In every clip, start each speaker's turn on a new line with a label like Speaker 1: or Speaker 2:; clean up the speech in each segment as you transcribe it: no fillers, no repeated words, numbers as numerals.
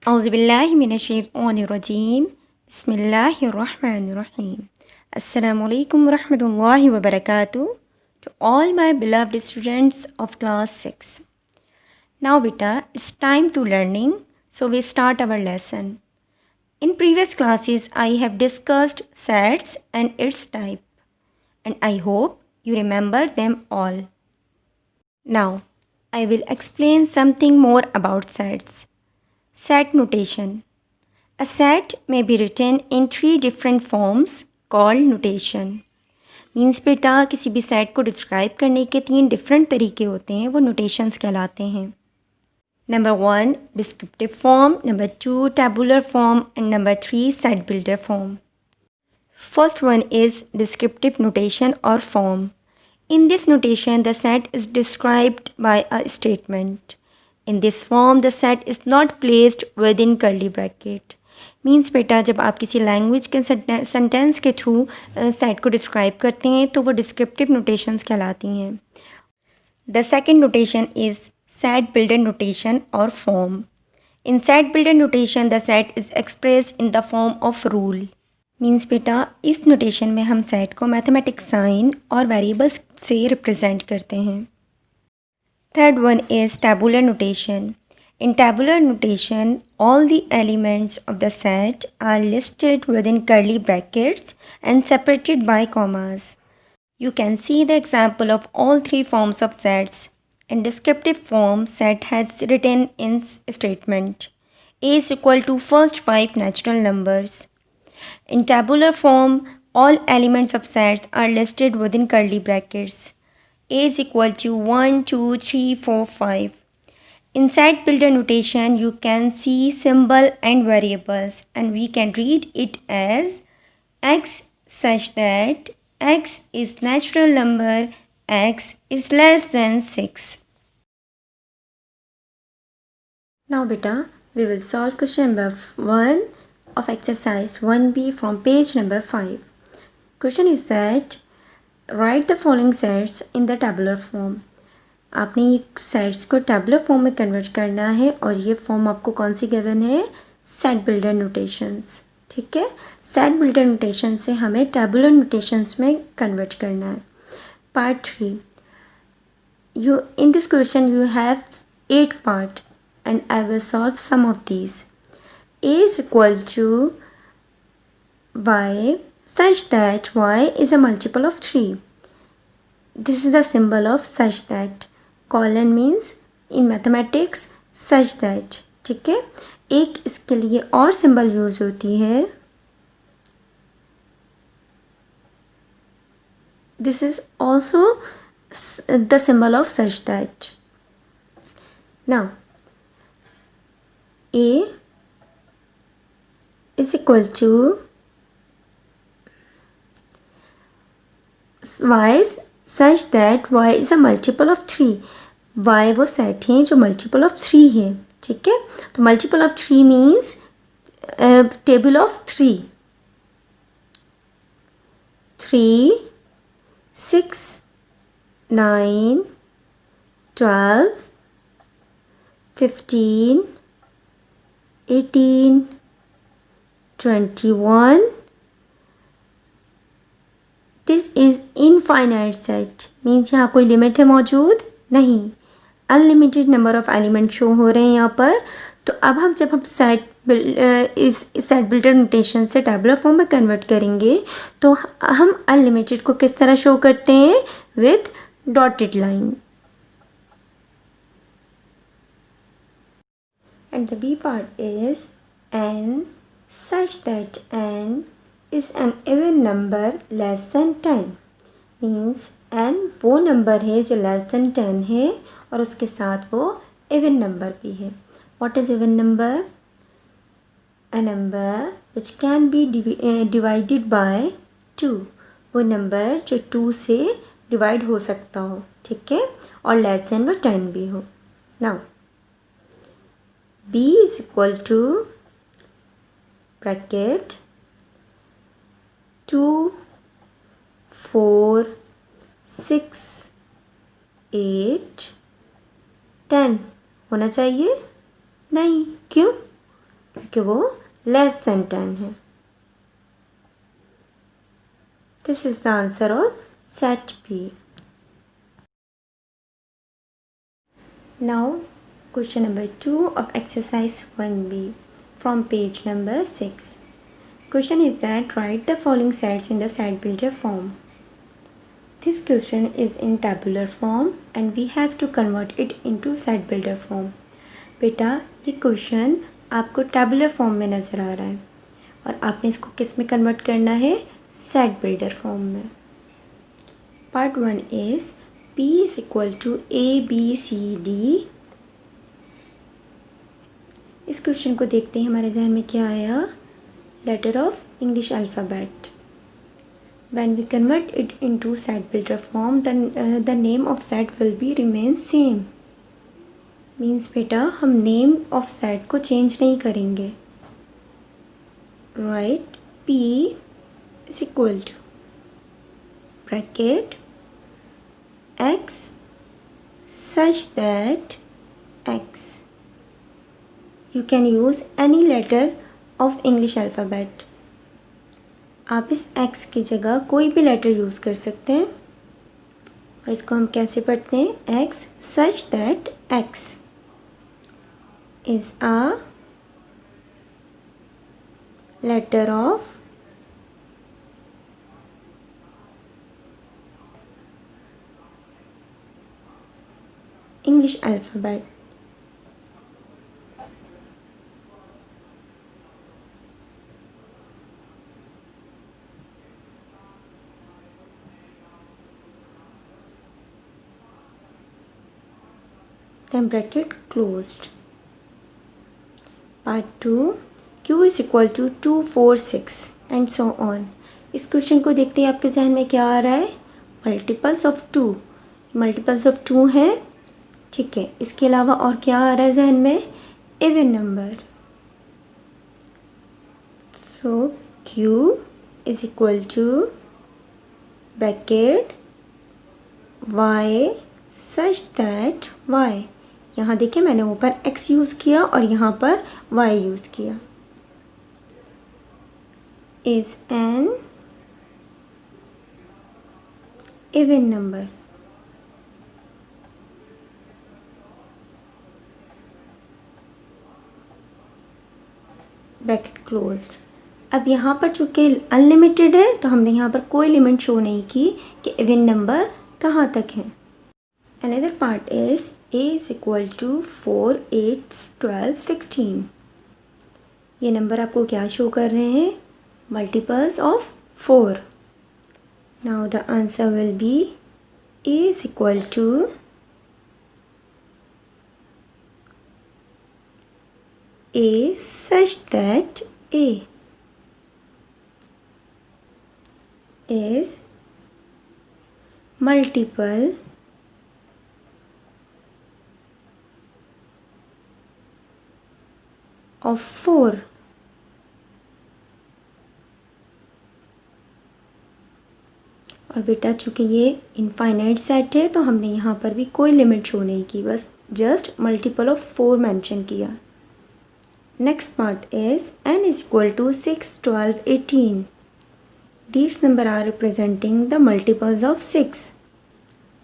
Speaker 1: औज़ुबिल्लाहि मिनश्शैतानिर्रजीम बिस्मिल्लाहिर्रहमानिर्रहीम अस्सलामु अलैकुम वरहमतुल्लाहि वबरकातुहू to all my beloved students of class 6. Now beta, it's time to learning, so we start our lesson. In previous classes I have discussed sets and its type, and I hope you remember them all. Now I will explain something more about sets. Set notation. A set may be written in 3 different forms called notation. Means बेटा किसी भी set को describe करने के 3 different तरीके होते हैं, वो नोटेशंस कहलाते हैं. Number 1 descriptive form, number 2 tabular form and number 3 set builder form. First one is descriptive notation और form. In this notation, the set is described by a statement. In this form, the set is not placed within curly bracket. Means बेटा जब आप किसी language के sentence के through set को describe करते हैं तो वो डिस्क्रिप्टिव नोटेशंस कहलाती हैं. The second notation is set builder notation और form. In set builder notation the set is expressed in the form of rule. Means बेटा इस नोटेशन में हम सेट को मैथमेटिक साइन और वेरिएबल्स से रिप्रेजेंट करते हैं. Third one is tabular notation. In tabular notation, all the elements of the set are listed within curly brackets and separated by commas. You can see the example of all 3 forms of sets. In descriptive form, set has written in statement A is equal to first 5 natural numbers. In tabular form, all elements of sets are listed within curly brackets. A is equal to 1, 2, 3, 4, 5. In set builder notation, you can see symbol and variables, and we can read it as x such that x is natural number, x is less than 6. Now beta, we will solve question number 1 of exercise 1b from page number 5. Question is that write the following sets in the tabular form. आपने ये sets को tabular form में convert करना है और ये form आपको कौन सी गिवन है? Set builder notations. ठीक है, सेट बिल्डर नोटेशन से हमें टैबुलर नोटेशंस में कन्वर्ट करना है. Part 3. You in this question you have 8 part and I will solve some of these. A is equal to y such that y is a multiple of 3. This is the symbol of such that. Colon means in mathematics such that. ठीक है, एक इसके लिए और symbol use होती है. This is also the symbol of such that. Now A is equal to Y such that y is a multiple of 3. y वो set हैं जो मल्टीपल ऑफ 3 है. ठीक है, तो multiple of 3 means table of 3. 3, 6, 9, 12, 15, 18, 21. This is infinite set. Means यहाँ कोई limit है मौजूद नहीं. Unlimited number of element show हो रहे हैं यहाँ पर. तो अब हम जब हम इस सेट बिल्डर नोटेशन से टैबुलर फॉर्म में कन्वर्ट करेंगे तो हम अनलिमिटेड को किस तरह शो करते हैं? With dotted line. And the B part is N such that N is an even number less than 10. Means n वो नंबर है जो लेस देन 10 है और उसके साथ वो इवन नंबर भी है. What is even number? A number which can be divided by 2. वो नंबर जो 2 से डिवाइड हो सकता हो. ठीक है, और लेस देन वो 10 भी हो. Now b is equal to bracket 2, 4, 6, 8, 10 होना चाहिए. नहीं, क्यों? क्योंकि वो लेस देन 10 है। This is the answer of set B. Now question number 2 of exercise 1b from page number 6. Question is that write the following sets in the set builder form. This question is in tabular form and we have to convert it into set builder form. बेटा ये question आपको tabular form में नज़र आ रहा है और आपने इसको किस में कन्वर्ट करना है, सेट बिल्डर फॉर्म में। Part 1 is P is equal to ABCD। इस क्वेश्चन को देखते ही हमारे जहन में क्या आया, letter of English alphabet. When we convert it into set builder form, then the name of set will be remain same. Means बेटा हम name of set को change नहीं करेंगे। Right? P is equal to bracket X such that X. You can use any letter of English alphabet. आप इस x की जगह कोई भी लेटर यूज़ कर सकते हैं और इसको हम कैसे पढ़ते हैं, x such that x is a letter of English alphabet. Then bracket closed. Part 2 Q is equal to 2, 4, 6 and so on. इस क्वेश्चन को देखते ही आपके जहन में क्या आ रहा है, मल्टीपल्स ऑफ 2। मल्टीपल्स ऑफ 2 हैं, ठीक है। इसके अलावा और क्या आ रहा है जहन में, even number. So Q is equal to bracket Y such that Y, यहाँ देखिए मैंने ऊपर x यूज़ किया और यहाँ पर y यूज़ किया, is an even number। Bracket closed. अब यहाँ पर चूँकि अनलिमिटेड है तो हमने यहाँ पर कोई लिमिट शो नहीं की कि इवन नंबर कहाँ तक है। Another part is A is equal to 4, 8, 12, 16। ये नंबर आपको क्या शो कर रहे हैं, multiples of 4। Now the answer will be A is equal to A such that A is multiple of 4। और बेटा चूँकि ये इनफाइनाइट सेट है तो हमने यहाँ पर भी कोई लिमिट शो नहीं की, बस जस्ट मल्टीपल ऑफ 4 मेंशन किया। Next part is n is equal to 6, 12, 18। These numbers are representing the multiples of 6.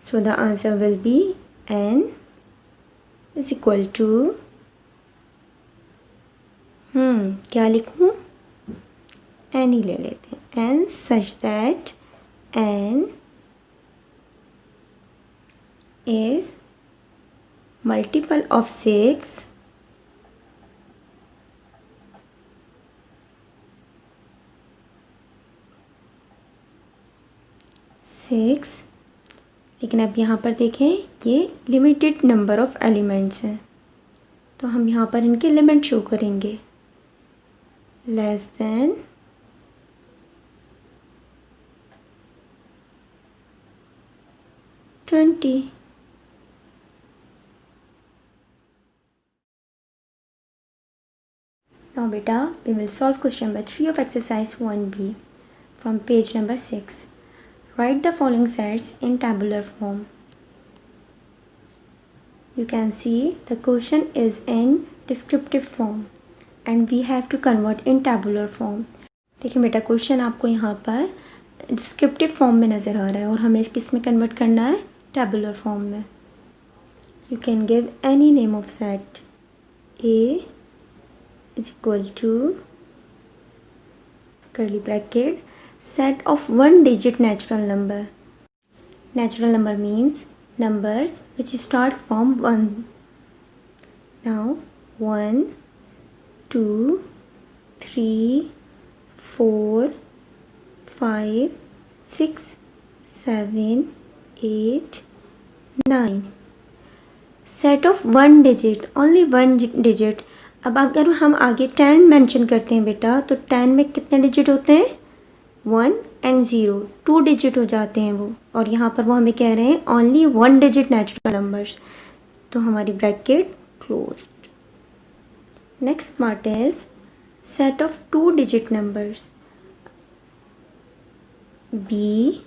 Speaker 1: So the answer will be n is equal to क्या लिखूँ, n ही ले लेते हैं, n such that n is multiple of 6 लेकिन अब यहाँ पर देखें ये लिमिटेड नंबर ऑफ एलिमेंट्स हैं तो हम यहाँ पर इनके लिमिट शो करेंगे, less than 20। Now beta, we will solve question number 3 of exercise 1b from page number 6. Write the following sets in tabular form. You can see the question is in descriptive form. and we have to convert in tabular form. देखिए बेटा question आपको यहाँ पर descriptive form में नज़र आ रहा है और हमें किस में कन्वर्ट करना है, टेबुलर फॉर्म में. You can give any name of set. A is equal to curly bracket set of one digit natural number. Natural number means numbers which start from 1. Now 1 2 3 4 5 6 7 8 9. Set of one digit, only one digit. अब अगर हम आगे 10 mention करते हैं बेटा तो 10 में कितने डिजिट होते हैं, 1 एंड 0, 2 डिजिट हो जाते हैं वो. और यहाँ पर वो हमें कह रहे हैं ओनली 1 डिजिट नेचुरल नंबर्स, तो हमारी bracket closed. Next part is set of 2 digit numbers. B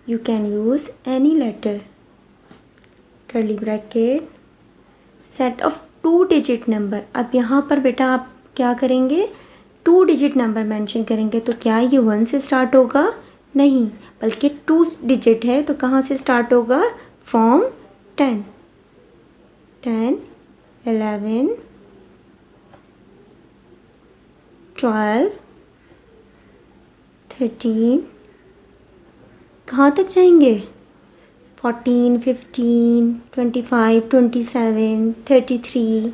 Speaker 1: you can use any letter, curly bracket set of 2 digit number. अब यहाँ पर बेटा आप क्या करेंगे, 2 डिजिट नंबर मेंशन करेंगे. तो क्या ये 1 से स्टार्ट होगा, नहीं, बल्कि 2 डिजिट है तो कहाँ से स्टार्ट होगा, फ्रॉम 10. 10 11 12 13, कहाँ तक जाएंगे, 14 15 25 27 33,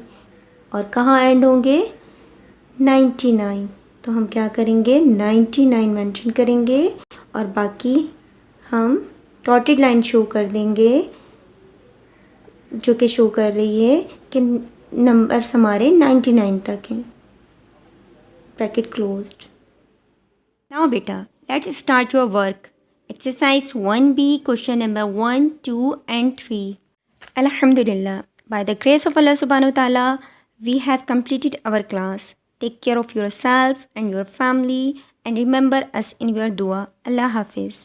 Speaker 1: और कहाँ एंड होंगे, 99. तो हम क्या करेंगे, 99 मेंशन करेंगे और बाकी हम डॉटेड लाइन शो कर देंगे जो कि शो कर रही है कि नंबर्स हमारे 99 तक हैं. Bracket closed. नाउ बेटा let's start your work. Exercise 1B, question number 1, 2 and 3. Alhamdulillah, by the grace of Allah subhanahu wa ta'ala, we have completed our class. Take care of yourself and your family and remember us in your dua. Allah Hafiz.